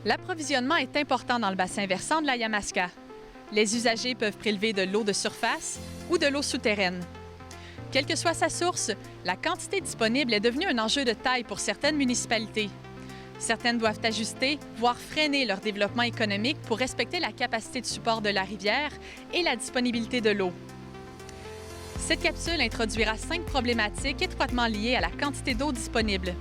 L'approvisionnement est important dans le bassin versant de la Yamaska. Les usagers peuvent prélever de l'eau de surface ou de l'eau souterraine. Quelle que soit sa source, la quantité disponible est devenue un enjeu de taille pour certaines municipalités. Certaines doivent ajuster, voire freiner leur développement économique pour respecter la capacité de support de la rivière et la disponibilité de l'eau. Cette capsule introduira 5 problématiques étroitement liées à la quantité d'eau disponible.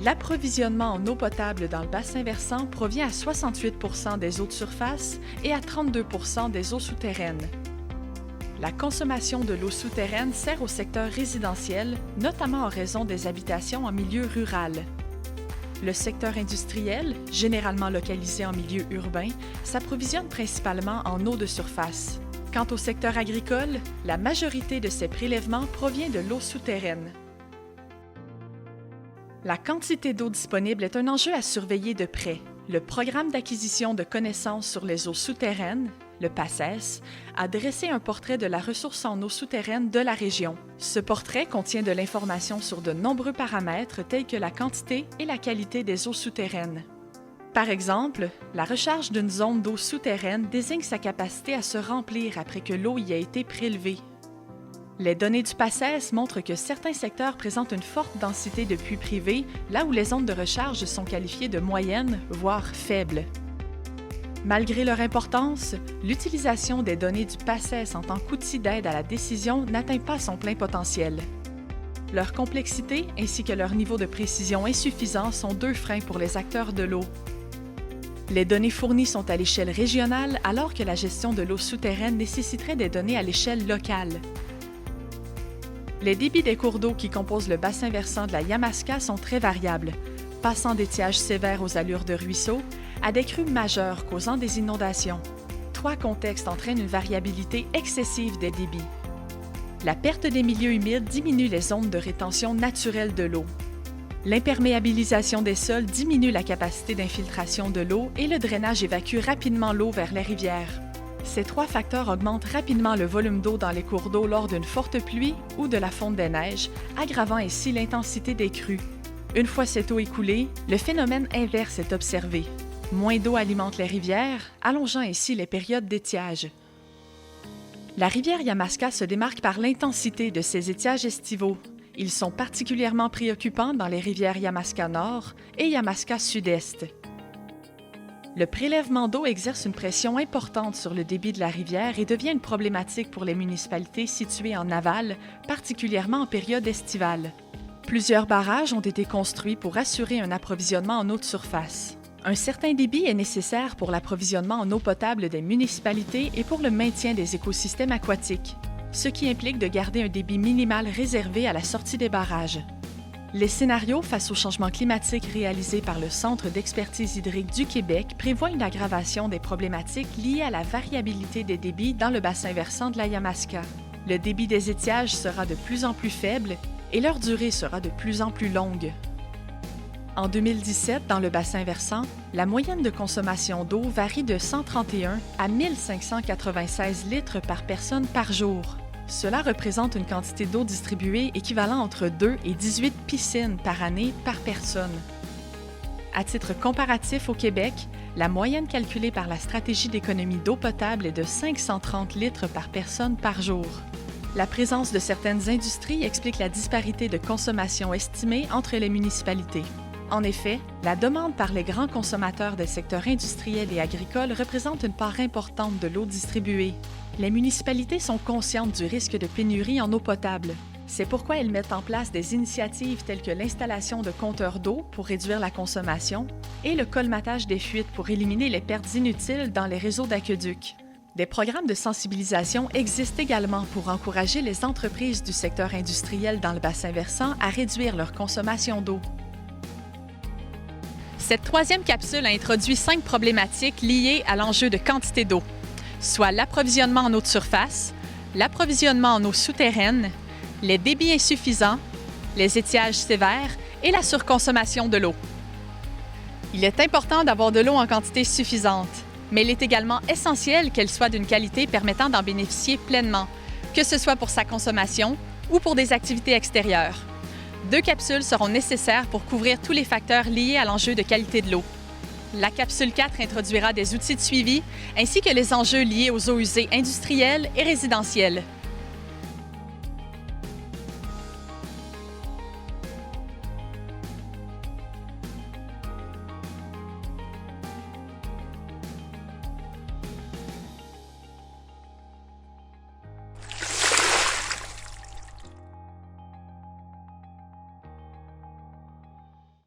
L'approvisionnement en eau potable dans le bassin versant provient à 68 % des eaux de surface et à 32 % des eaux souterraines. La consommation de l'eau souterraine sert au secteur résidentiel, notamment en raison des habitations en milieu rural. Le secteur industriel, généralement localisé en milieu urbain, s'approvisionne principalement en eau de surface. Quant au secteur agricole, la majorité de ses prélèvements provient de l'eau souterraine. La quantité d'eau disponible est un enjeu à surveiller de près. Le Programme d'acquisition de connaissances sur les eaux souterraines, le PACES, a dressé un portrait de la ressource en eau souterraine de la région. Ce portrait contient de l'information sur de nombreux paramètres tels que la quantité et la qualité des eaux souterraines. Par exemple, la recharge d'une zone d'eau souterraine désigne sa capacité à se remplir après que l'eau y a été prélevée. Les données du PACES montrent que certains secteurs présentent une forte densité de puits privés, là où les zones de recharge sont qualifiées de moyennes, voire faibles. Malgré leur importance, l'utilisation des données du PACES en tant qu'outil d'aide à la décision n'atteint pas son plein potentiel. Leur complexité ainsi que leur niveau de précision insuffisant sont 2 freins pour les acteurs de l'eau. Les données fournies sont à l'échelle régionale alors que la gestion de l'eau souterraine nécessiterait des données à l'échelle locale. Les débits des cours d'eau qui composent le bassin versant de la Yamaska sont très variables, passant d'étiages sévères aux allures de ruisseaux à des crues majeures causant des inondations. 3 contextes entraînent une variabilité excessive des débits. La perte des milieux humides diminue les zones de rétention naturelle de l'eau. L'imperméabilisation des sols diminue la capacité d'infiltration de l'eau et le drainage évacue rapidement l'eau vers les rivières. Ces 3 facteurs augmentent rapidement le volume d'eau dans les cours d'eau lors d'une forte pluie ou de la fonte des neiges, aggravant ainsi l'intensité des crues. Une fois cette eau écoulée, le phénomène inverse est observé. Moins d'eau alimente les rivières, allongeant ainsi les périodes d'étiage. La rivière Yamaska se démarque par l'intensité de ses étiages estivaux. Ils sont particulièrement préoccupants dans les rivières Yamaska Nord et Yamaska Sud-Est. Le prélèvement d'eau exerce une pression importante sur le débit de la rivière et devient une problématique pour les municipalités situées en aval, particulièrement en période estivale. Plusieurs barrages ont été construits pour assurer un approvisionnement en eau de surface. Un certain débit est nécessaire pour l'approvisionnement en eau potable des municipalités et pour le maintien des écosystèmes aquatiques, ce qui implique de garder un débit minimal réservé à la sortie des barrages. Les scénarios face au changement climatique réalisés par le Centre d'expertise hydrique du Québec prévoient une aggravation des problématiques liées à la variabilité des débits dans le bassin versant de la Yamaska. Le débit des étiages sera de plus en plus faible et leur durée sera de plus en plus longue. En 2017, dans le bassin versant, la moyenne de consommation d'eau varie de 131 à 1596 litres par personne par jour. Cela représente une quantité d'eau distribuée équivalent entre 2 et 18 piscines par année par personne. À titre comparatif au Québec, la moyenne calculée par la stratégie d'économie d'eau potable est de 530 litres par personne par jour. La présence de certaines industries explique la disparité de consommation estimée entre les municipalités. En effet, la demande par les grands consommateurs des secteurs industriels et agricoles représente une part importante de l'eau distribuée. Les municipalités sont conscientes du risque de pénurie en eau potable. C'est pourquoi elles mettent en place des initiatives telles que l'installation de compteurs d'eau pour réduire la consommation et le colmatage des fuites pour éliminer les pertes inutiles dans les réseaux d'aqueducs. Des programmes de sensibilisation existent également pour encourager les entreprises du secteur industriel dans le bassin versant à réduire leur consommation d'eau. Cette 3e capsule a introduit 5 problématiques liées à l'enjeu de quantité d'eau, soit l'approvisionnement en eau de surface, l'approvisionnement en eau souterraine, les débits insuffisants, les étiages sévères et la surconsommation de l'eau. Il est important d'avoir de l'eau en quantité suffisante, mais il est également essentiel qu'elle soit d'une qualité permettant d'en bénéficier pleinement, que ce soit pour sa consommation ou pour des activités extérieures. 2 capsules seront nécessaires pour couvrir tous les facteurs liés à l'enjeu de qualité de l'eau. La capsule 4 introduira des outils de suivi ainsi que les enjeux liés aux eaux usées industrielles et résidentielles.